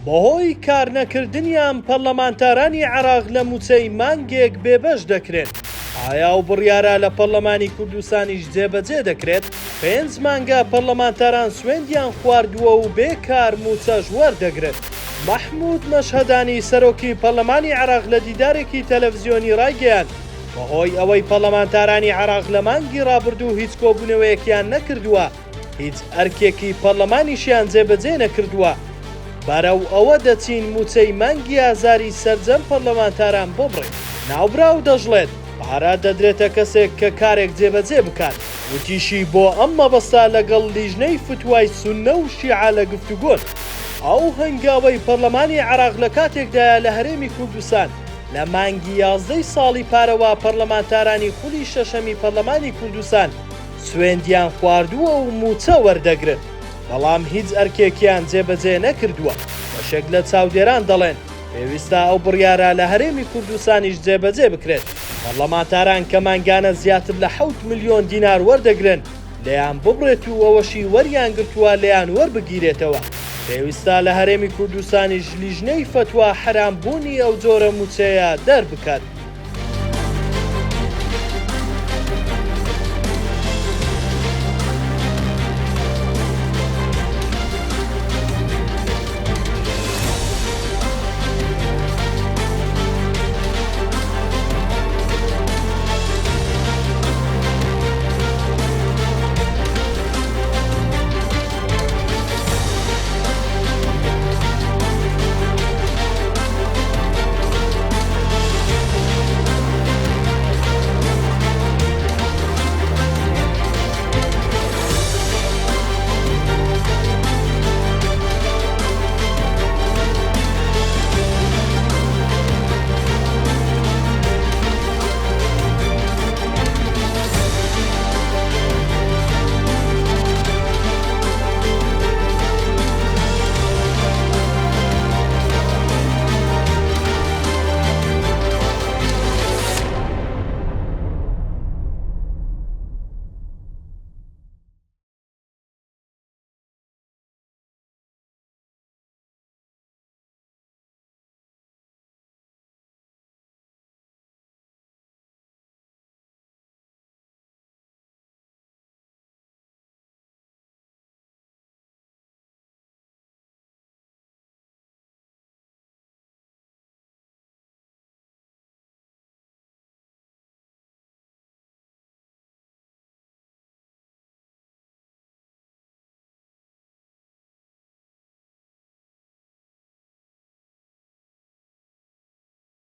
بەهۆی کارنەکردنیان پەرلەمانتارانی عێراق لە موچەی مانگێک بێبەش دەکرێن. ئایا ئەو بڕیارە لە پەرلەمانی کوردستانیش جێبەجێ دەکرێت؟ 5 مانگە پەرلەمانتاران سوێندیان خواردووە و بێکار موچەش وەردەگرن. محمود مەشهەدانی سەرۆکی پەرلەمانی عێراق لە دیدارێکی تەلەڤیزیۆنی ڕایگەیاند بەهۆی ئەوەی پەرلەمانتارانی عێراق لە مانگی ڕابردوو هیچ کۆبوونەوەیەکیان نەکردووە، هیچ ئەرکێکی پەرلەمانیشیان جێبەجێ نەکردووە. بەرەو ئەوە دەچین موچەی مانگی ئازاری سەرجەم پەرلەمانتاران ببڕێت. ناوبراو دەژڵێت پارە دەدرێتە کەسێک کە کارێک جێبەجێ بکات. وتیشی بۆ ئەم مەبەستە لەگەڵ لیژنەی فتوای سوننە و شیعە لە گفتوگۆن. ئەو هەنگاوەی پەرلەمانی عێراق لە کاتێکدایە لە هەرێمی کوردستان لە مانگی 11 ساڵی پارەوە پەرلەمانتارانی خولی شەشەمی پەرلەمانی کوردستان سوێندیان خواردووە و موچە وەردەگرن، بەڵام هیچ ئەرکێکیان جێبەجێ نەکردووە. بەشێک لە چاودێران دەڵێن پێویستە ئەو بڕیارە لە هەرێمی کوردستانیش جێبەجێ بکرێت. پەرلەمانتاران کە مانگانە زیاتر لە 7 ملیۆن دینار وەردەگرن لەیان ببڕێت و ئەوەشی وەریان گرتووە لەیان وەربگیرێتەوە. پێویستە لە هەرێمی کوردستانیش لیژنەی فتوا حرامبوونی ئەو جۆرە موچەیە دەربکات.